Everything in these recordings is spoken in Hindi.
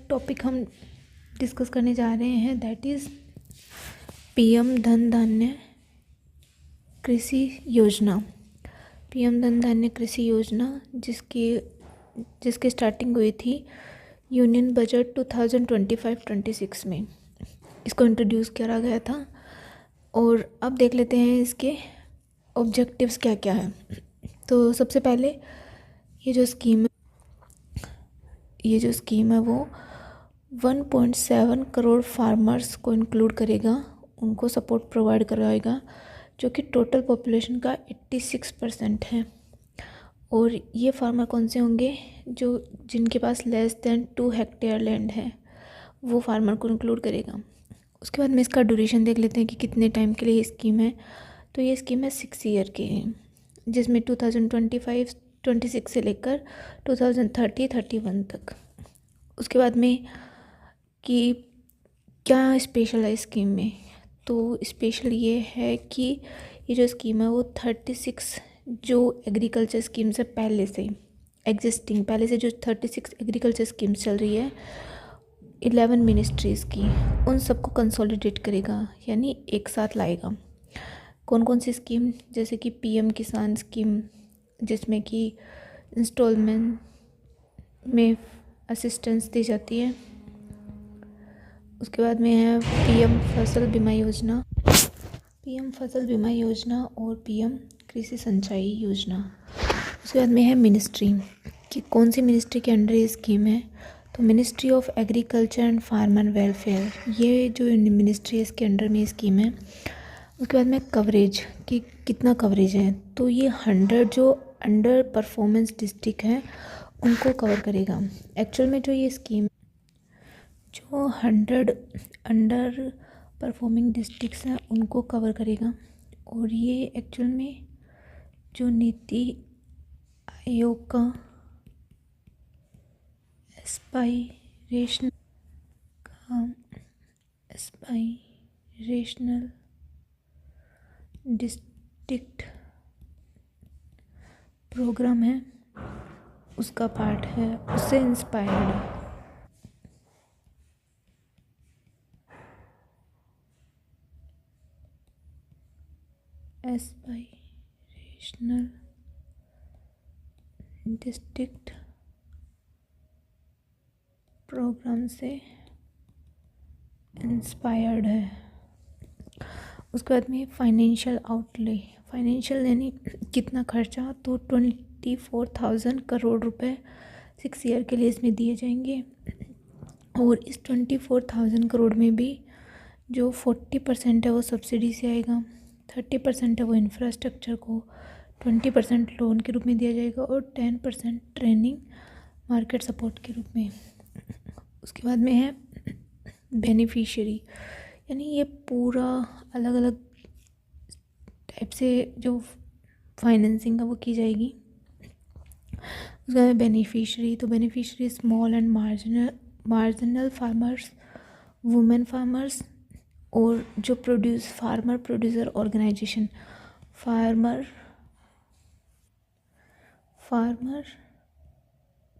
टॉपिक हम डिस्कस करने जा रहे हैं, दैट इज़ पीएम धन धान्य कृषि योजना। पीएम धन धान्य कृषि योजना जिसकी स्टार्टिंग हुई थी यूनियन बजट 2025-26 में इसको इंट्रोड्यूस करा गया था। और अब देख लेते हैं इसके ऑब्जेक्टिव्स क्या क्या है। तो सबसे पहले ये जो स्कीम है वो 1.7 करोड़ फार्मर्स को इंक्लूड करेगा, उनको सपोर्ट प्रोवाइड करवाएगा, जो कि टोटल पॉपुलेशन का 86% है। और ये फार्मर कौन से होंगे? जिनके पास लेस देन 2 हेक्टेयर लैंड है, वो फार्मर को इंक्लूड करेगा। उसके बाद में इसका ड्यूरेशन देख लेते हैं कि कितने टाइम के लिए ये स्कीम है। तो ये स्कीम है 6 ईयर की है, जिसमें 2025-26 से लेकर 2030-31 तक। उसके बाद में कि क्या स्पेशल है स्कीम में, तो स्पेशल ये है कि ये जो स्कीम है वो 36 जो एग्रीकल्चर स्कीम से पहले से जो 36 एग्रीकल्चर स्कीम्स चल रही है 11 मिनिस्ट्रीज़ की, उन सबको कंसोलिडेट करेगा, यानी एक साथ लाएगा। कौन कौन सी स्कीम? जैसे कि पीएम किसान स्कीम, जिसमें कि इंस्टॉलमेंट में असिस्टेंस दी जाती है। उसके बाद में है पीएम फसल बीमा योजना और पीएम कृषि सिंचाई योजना। उसके बाद में है मिनिस्ट्री, कि कौन सी मिनिस्ट्री के अंडर ये स्कीम है। तो ministry of agriculture and farmer welfare, ये जो मिनिस्ट्री है इसके अंडर में स्कीम है। उसके बाद में कवरेज, कि कितना कवरेज है, तो ये 100 जो अंडर परफॉर्मेंस डिस्ट्रिक्ट हैं उनको कवर करेगा। एक्चुअल में जो ये स्कीम जो 100 अंडर परफॉर्मिंग डिस्ट्रिक्ट्स हैं उनको कवर करेगा। और ये एक्चुअल में जो नीति आयोग का एस्पायरेशनल डिस्ट्रिक्ट प्रोग्राम है, उसका पार्ट है, उससे इंस्पायर्ड है। एस्पायरेशनल डिस्ट्रिक्ट प्रोग्राम से इंस्पायर्ड है। उसके बाद में फाइनेंशियल यानी कितना खर्चा, तो 24,000 करोड़ रुपए 6 ईयर के लिए इसमें दिए जाएंगे। और इस 24,000 करोड़ में भी जो 40% है वो सब्सिडी से आएगा, 30% है वो इंफ्रास्ट्रक्चर को, 20% लोन के रूप में दिया जाएगा और 10% ट्रेनिंग मार्केट सपोर्ट के रूप में। उसके बाद में है बेनिफिशियरी, यानी ये पूरा अलग अलग टाइप से जो फाइनेंसिंग है वो की जाएगी। उसके बाद बेनिफिशियरी, तो beneficiary small and marginal farmers, women farmers, और जो farmer producer organization, farmer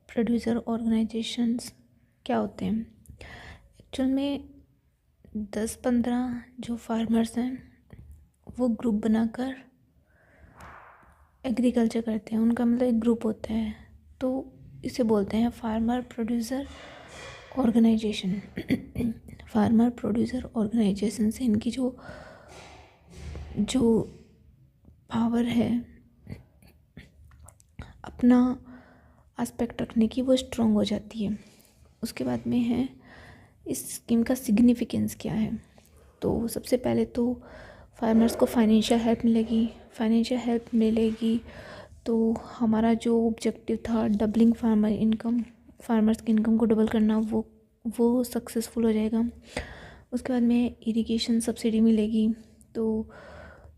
producer organizations क्या होते हैं? एक्चुअल में 10-15 जो फार्मर्स हैं वो ग्रुप बनाकर एग्रीकल्चर करते हैं, उनका मतलब एक ग्रुप होता है, तो इसे बोलते हैं farmer producer organization. Farmer producer organization से इनकी जो पावर है अपना एस्पेक्ट रखने की, वो स्ट्रॉन्ग हो जाती है। उसके बाद में है इस स्कीम का सिग्निफिकेंस क्या है। तो सबसे पहले तो फार्मर्स को फाइनेंशियल हेल्प मिलेगी। तो हमारा जो ऑब्जेक्टिव था डबलिंग फार्मर्स की इनकम को डबल करना, वो सक्सेसफुल हो जाएगा। उसके बाद में इरिगेशन सब्सिडी मिलेगी, तो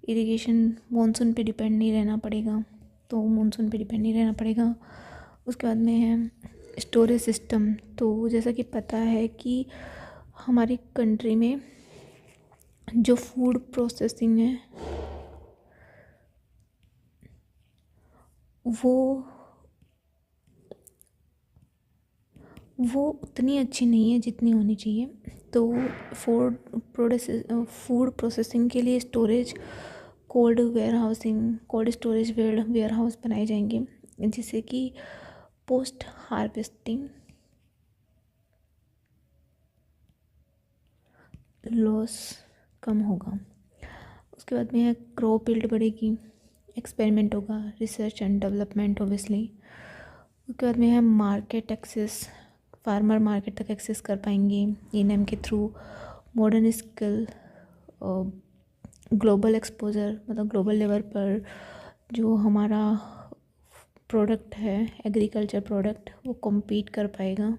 इरिगेशन मानसून पे डिपेंड नहीं रहना पड़ेगा। उसके बाद में है स्टोरेज सिस्टम, तो जैसा कि पता है कि हमारी कंट्री में जो फूड प्रोसेसिंग है वो उतनी अच्छी नहीं है जितनी होनी चाहिए। तो फूड प्रोसेसिंग के लिए storage, cold storage warehouse बनाए जाएंगे, जिससे कि पोस्ट हार्वेस्टिंग लॉस कम होगा। उसके बाद में क्रॉप यील्ड बढ़ेगी, एक्सपेरिमेंट होगा, रिसर्च एंड डेवलपमेंट ऑब्वियसली। उसके बाद में है मार्केट एक्सेस, फार्मर मार्केट तक एक्सेस कर पाएंगे एनएम के through. Modern skill, global exposure, मतलब ग्लोबल लेवल पर जो हमारा प्रोडक्ट है, एग्रीकल्चर प्रोडक्ट, वो कम्पीट कर पाएगा।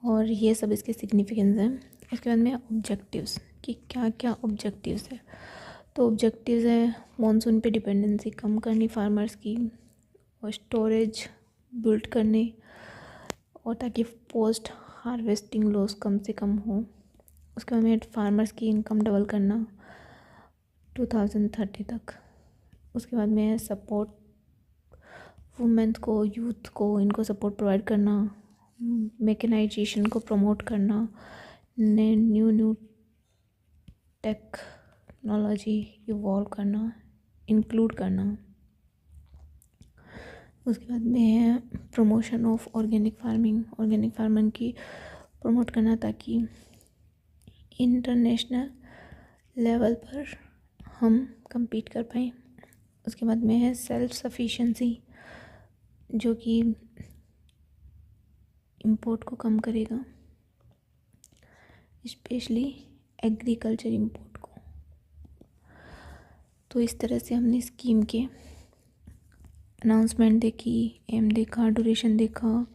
और ये सब इसके सिग्निफिकेंस हैं। इसके बाद में ऑब्जेक्टिव्स कि क्या क्या ऑब्जेक्टिव्स है। तो ऑब्जेक्टिव्स है मॉनसून पे डिपेंडेंसी कम करनी फार्मर्स की, और स्टोरेज बिल्ड करने, और ताकि पोस्ट हार्वेस्टिंग लॉस कम से कम हो। उसके बाद में फार्मर्स की इनकम डबल करना 2030 तक। उसके बाद में सपोर्ट वुमेन्स को, यूथ को, इनको सपोर्ट प्रोवाइड करना, मैकेनाइजेशन को प्रमोट करना, न्यू टेक्नोलॉजी इवॉल्व करना, इंक्लूड करना। उसके बाद में है प्रमोशन ऑफ ऑर्गेनिक फार्मिंग की प्रमोट करना, ताकि इंटरनेशनल लेवल पर हम compete कर पाएँ। उसके बाद में है सेल्फ सफिशिएंसी, जो कि इंपोर्ट को कम करेगा, स्पेशली एग्रीकल्चर इंपोर्ट को। तो इस तरह से हमने स्कीम के अनाउंसमेंट देखी, एम देखा, ड्यूरेशन देखा,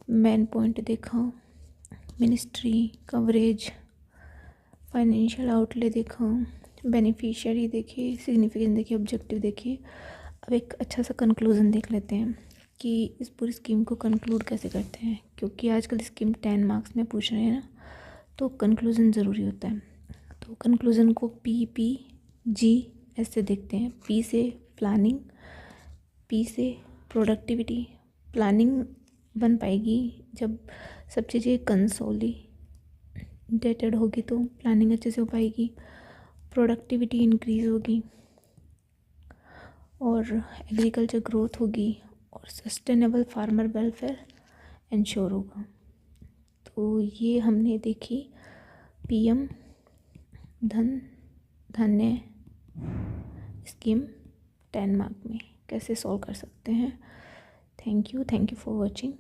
मेन पॉइंट देखा, मिनिस्ट्री कवरेज, फाइनेंशियल आउटले देखा, बेनिफिशियरी देखे, सिग्निफिकेंस देखे, ऑब्जेक्टिव देखे। अब एक अच्छा सा कंक्लूज़न देख लेते हैं कि इस पूरी स्कीम को कंक्लूड कैसे करते हैं, क्योंकि आजकल स्कीम 10 मार्क्स में पूछ रहे हैं ना, तो कंक्लूज़न ज़रूरी होता है। तो कंक्लूज़न को PPG ऐसे देखते हैं। P से प्लानिंग, P से प्रोडक्टिविटी। प्लानिंग बन पाएगी जब सब चीज़ें कंसोलिडेटेड होगी, तो प्लानिंग अच्छे से हो पाएगी, प्रोडक्टिविटी इंक्रीज़ होगी, और एग्रीकल्चर ग्रोथ होगी, और सस्टेनेबल फार्मर वेलफेयर इंश्योर होगा। तो ये हमने देखी PM धन्य स्कीम 10 मार्क में कैसे सॉल्व कर सकते हैं। Thank you for watching.